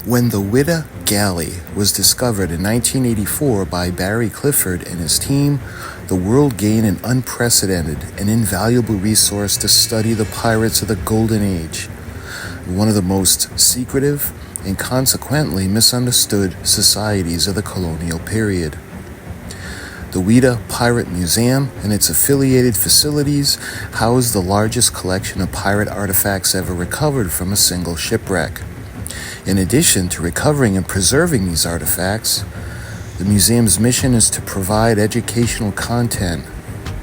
When the Whydah Galley was discovered in 1984 by Barry Clifford and his team, the world gained an unprecedented and invaluable resource to study the pirates of the Golden Age, one of the most secretive and consequently misunderstood societies of the colonial period. The Whydah Pirate Museum and its affiliated facilities house the largest collection of pirate artifacts ever recovered from a single shipwreck. In addition to recovering and preserving these artifacts, the museum's mission is to provide educational content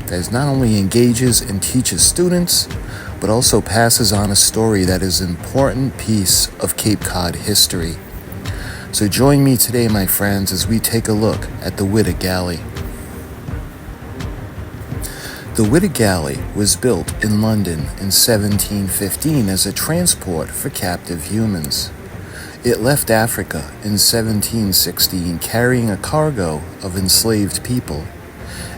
that not only engages and teaches students, but also passes on a story that is an important piece of Cape Cod history. So join me today, my friends, as we take a look at the Whydah Galley. The Whydah Galley was built in London in 1715 as a transport for captive humans. It left Africa in 1716 carrying a cargo of enslaved people.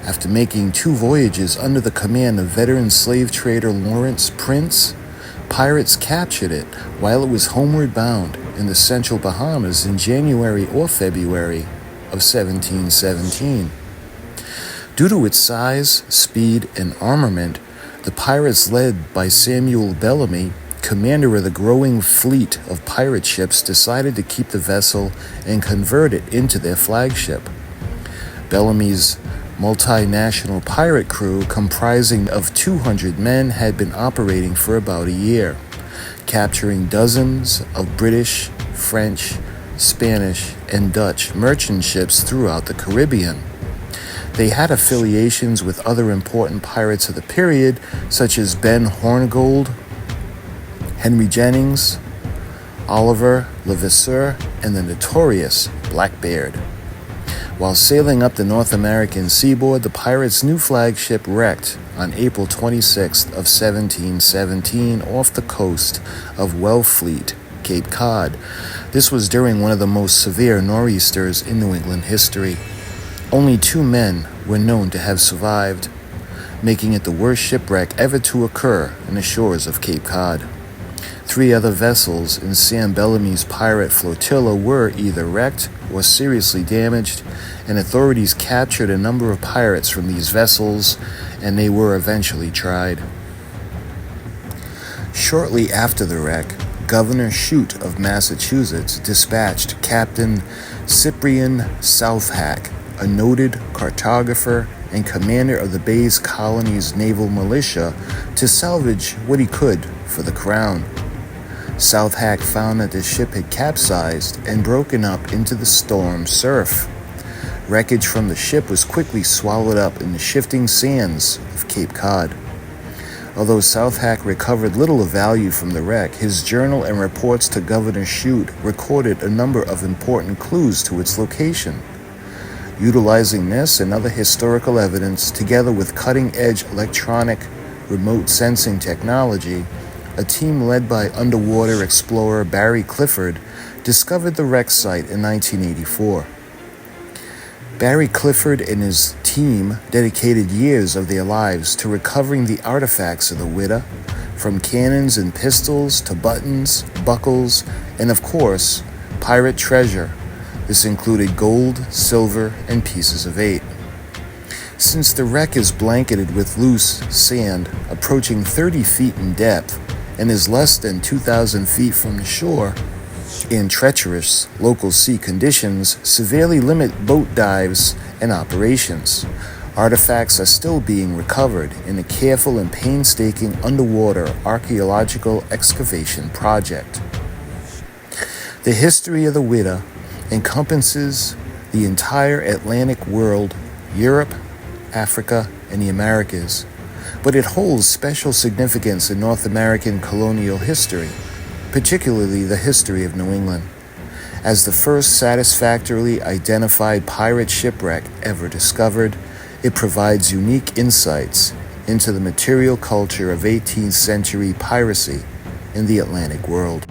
After making 2 voyages under the command of veteran slave trader Lawrence Prince, pirates captured it while it was homeward bound in the central Bahamas in January or February of 1717. Due to its size, speed, and armament, the pirates led by Samuel Bellamy, commander of the growing fleet of pirate ships, decided to keep the vessel and convert it into their flagship. Bellamy's multinational pirate crew, comprising of 200 men, had been operating for about a year, capturing dozens of British, French, Spanish, and Dutch merchant ships throughout the Caribbean. They had affiliations with other important pirates of the period, such as Ben Hornigold, Henry Jennings, Oliver Levasseur, and the notorious Blackbeard. While sailing up the North American seaboard, the pirates' new flagship wrecked on April 26th of 1717 off the coast of Wellfleet, Cape Cod. This was during one of the most severe nor'easters in New England history. Only 2 men were known to have survived, making it the worst shipwreck ever to occur in the shores of Cape Cod. 3 other vessels in Sam Bellamy's pirate flotilla were either wrecked or seriously damaged, and authorities captured a number of pirates from these vessels, and they were eventually tried. Shortly after the wreck, Governor Shute of Massachusetts dispatched Captain Cyprian Southhack, a noted cartographer and commander of the Bay's colony's naval militia, to salvage what he could for the crown. Southhack found that the ship had capsized and broken up into the storm surf. Wreckage from the ship was quickly swallowed up in the shifting sands of Cape Cod. Although Southhack recovered little of value from the wreck, his journal and reports to Governor Shute recorded a number of important clues to its location. Utilizing this and other historical evidence, together with cutting-edge electronic remote sensing technology, a team led by underwater explorer Barry Clifford discovered the wreck site in 1984. Barry Clifford and his team dedicated years of their lives to recovering the artifacts of the Whydah, from cannons and pistols to buttons, buckles, and of course, pirate treasure. This included gold, silver, and pieces of 8. Since the wreck is blanketed with loose sand approaching 30 feet in depth and is less than 2,000 feet from the shore, and treacherous local sea conditions severely limit boat dives and operations, artifacts are still being recovered in a careful and painstaking underwater archaeological excavation project. The history of the Whydah encompasses the entire Atlantic world, Europe, Africa, and the Americas, but it holds special significance in North American colonial history, particularly the history of New England. As the first satisfactorily identified pirate shipwreck ever discovered, it provides unique insights into the material culture of 18th century piracy in the Atlantic world.